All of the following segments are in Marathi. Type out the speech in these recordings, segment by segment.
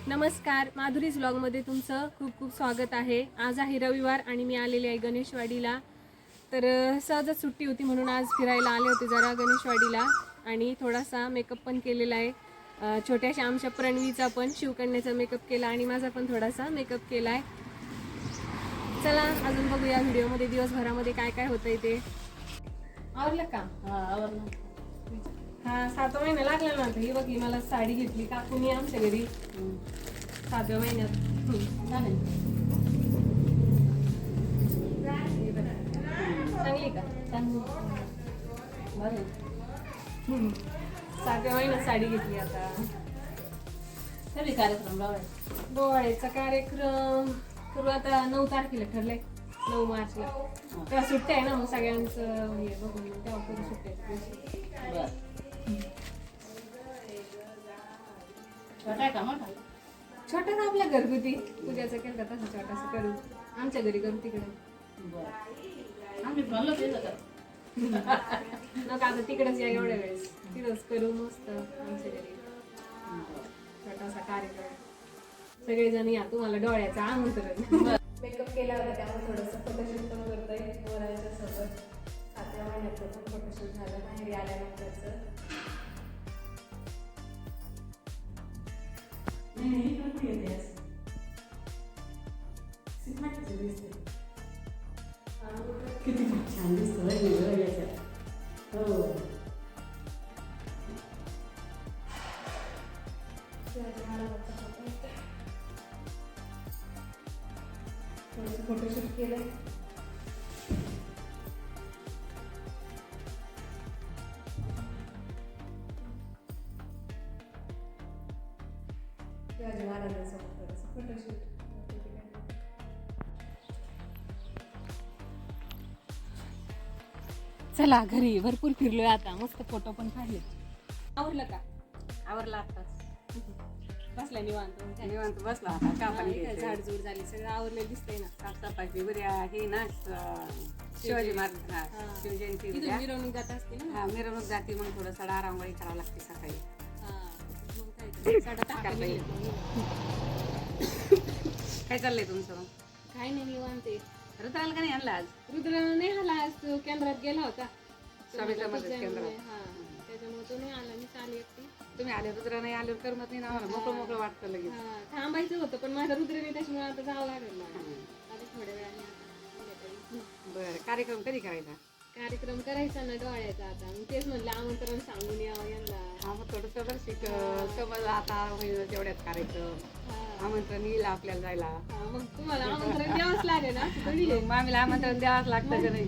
नमस्कार, माधुरीज व्लॉगमध्ये तुमचं खूप खूप स्वागत आहे. आज आहे रविवार आणि मी आलेली आहे गणेशवाडीला. तर सहजच सुट्टी होती म्हणून आज फिरायला आले होते जरा गणेशवाडीला आणि थोडासा मेकअप पण केलेला आहे. छोट्याशा आमच्या प्रणवीचा पण शिवकन्याचा मेकअप केला आणि माझा पण थोडासा मेकअप केला आहे. चला अजून बघूया व्हिडिओमध्ये दिवसभरामध्ये काय काय होतंय ते. आवरलं का? आवरलं. हा 7 महिना लागला ना. ही बघी मला साडी घेतली काकूनी आमच्या घरी 7व्या महिन्यात. चांगली का? 7व्या महिन्यात साडी घेतली आता. कधी कार्यक्रम डोळ्याचा कार्यक्रम करू आता 9 तारखेला ठरलंय. 9 मार्चला तेव्हा सुट्ट्या आहे ना, मग सगळ्यांचं हे बघून तेव्हा करू सुट्ट्या. छोटा का मोठा? छोटा ना आपल्या घरगुती पूजाचं केलं तसं छोटासा करू. आमच्या घरी करू तिकडे. आम्ही म्हणलं केलं का? नका आता तिकडेच या एवढ्या वेळेस. तिथंच करू मस्त आमच्या घरी छोटासा कार्यक्रम. सगळेजण या, तुम्हाला डोळ्याचं आमंत्रण. मेकअप केला होता त्यामुळे थोडंसं फोटोशूट पण करतोय वराच्या सोबत. 7व्या महिन्याचं पण फोटोशूट झालं बाहेर आल्यानंतरचं. किती छान दिसतं हो. फोटोशूट केलंय. शिवाजी महाराजांसोबत थोडंसं फोटोशूट. चला घरी भरपूर फिरलोय आता, मस्त फोटो पण काढले. आवरलं का? आवरला आताच. बसला निवांत. निवांत बसला आता. झाडझूड झाली, सगळं आवरलेलं दिसतंय ना. साफसफाई बरी आहे ना. शिवाजी महाराज शिवजयंती तिथून उद्या. मिरवणूक जात असते ना. हा, मिरवणूक जाती मग थोडं सडा रांगोळी करावं लागते सकाळी. मग काय साडा टाकायला काय चाललंय तुमचं? काय नाही निवांत आहे. रुद्राला का नाही आणलं आज? रुद्र नाही आला आज, तो केंद्रात गेला होता. स्वामी समर्थ केंद्रात. हा, त्याच्यामुळे तो नाही आला. मी चालली एकटी. तुम्ही आले, रुद्र नाही आले करमत नाही ना. आम्हाला मोकळं मोकळं वाटतं लगेच. हा, थांबायचं होतं पण माझा रुद्र नाही, त्याच्यामुळे आता जावं लागेल मला. आता थोड्या वेळाने बरं, कार्यक्रम कधी करायचा? कार्यक्रम करायचा ना डोळ्याचा. आता मी तेच म्हणलं आमंत्रण सांगून यावं यांना. हा, मग थोडंसं बरं शिक समज आता होईल तेवढ्यात कार्यक्रम. आमंत्रण येईल आपल्याला जायला. हा, मग तुम्हाला आमंत्रण द्यावंच लागेल ना. थोडी आहे. मामीला आमंत्रण द्यावंच लागतं का नाही?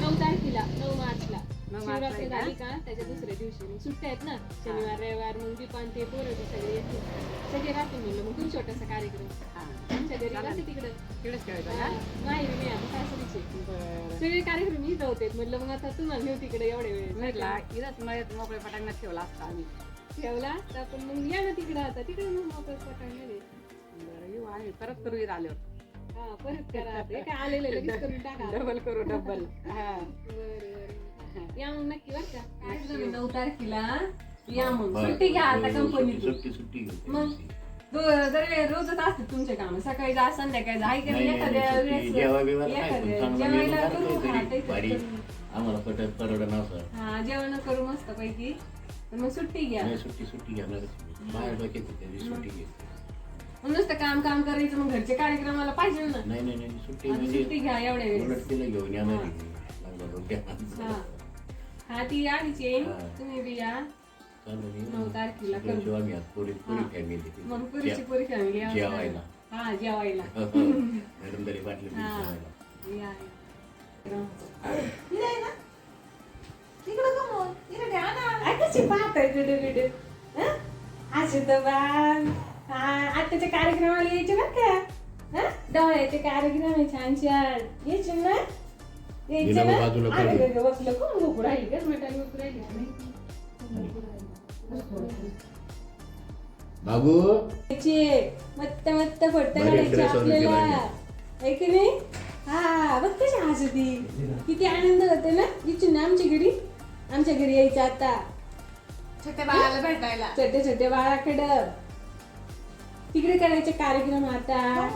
9 तारखेला 9 मार्चला 9 मार्चला शिवरात्री झाली का त्याच्या दुसऱ्या दिवशी मग सुट्ट्या आहेत ना. शनिवार रविवार मग दीपान ते पोरं ते सगळे येतील. सगळे राहते म्हणलं मग खूप छोटासा कार्यक्रम आमच्या घरी राहते तिकडं. तिकडेच करायचं का? माहेरी नाही आता सासरीचे. बरं. सगळे कार्यक्रम इथं होते. म्हटलं मग आता तुम्हाला नेऊ तिकडे एवढे वेळ म्हटला इथंच मळ्यात मोकळे पटांगणात ठेवला असता आम्ही. ठेवला तर आपण मग या ना तिकडं. आता तिकडे मग मोकळं पटांगण आहे. बरं, येऊ आम्ही परत करू आल्यावर. हा, परत करा. आता काय आलेलं लगेच करून टाका. डबल करू डबल. हा, बरं या मग नक्की बरं का. 9 तारखेला या मग. सुट्टी घ्या आता कंपनीतून. सुट्टी मग रोजच असतात तुमचे काम. सकाळी जा संध्याकाळी जा. एखाद्या वेळेस जेवायला करू. आम्हाला परवडा नव्हतं. हा, जेवण करू मस्त पैकी. मग सुट्टी घ्या. सुट्टी घेणार बाहेर डोक्यात सुट्टी घेते. नुसतं काम काम करायचं मग घरचे कार्यक्रमाला पाहिजे ना. नाही सुट्टी आता म्हणजे सुट्टी घ्या एवढ्या वेळेस. उलट तिला घेऊन येणार लागला डोक्यात. हा ती आधीच येईल. तुम्ही बी या 9 तारखेला करू. आम्ही पुरी फॅमिली मग पुरीची पुरी फॅमिली जेवायला. हा जेवायला. मॅडम तरी वाटलं जेवायला. या आताच्या कार्यक्रमाला यायचे बरं का. डोळ्याचे कार्यक्रम आहे छान छान. यायचे ना यायचे ना. बसलं कोण गोकू राहिली का मटाने गोकू राहिली. बाबू मत्त मत्त फोटो काढायचे आपल्याला. आहे की नाही. हा बघ कशी हसती. किती आनंद होते ना. इच्छू ना आमच्या घरी यायचं आता. छोट्या बाळाला भेटायला. छोटे छोटे बाळाकडं तिकडे करायचे कार्यक्रम आता.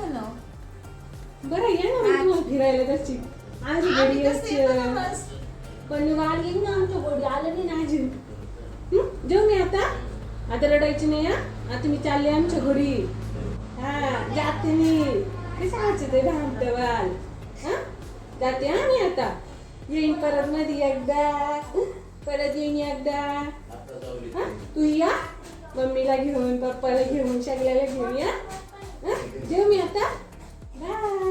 बरं या ना मग तुम्हाला फिरायला तशी आजी घरी यायची. पण वाल येईन ना आमच्या घरी आलं नाही ना अजून. जाऊ मी आता रडायची नाही हा. आता मी चालले आमच्या घरी. हा जाते मी. कसं ते भामतं वाल. हा जाते हा मी आता. येईन परत मध्ये एकदा. परत येईन एकदा. हा तू या मम्मीला घेऊन पप्पाला घेऊन सगळ्याला घेऊन या. जेव मी आता. बाय.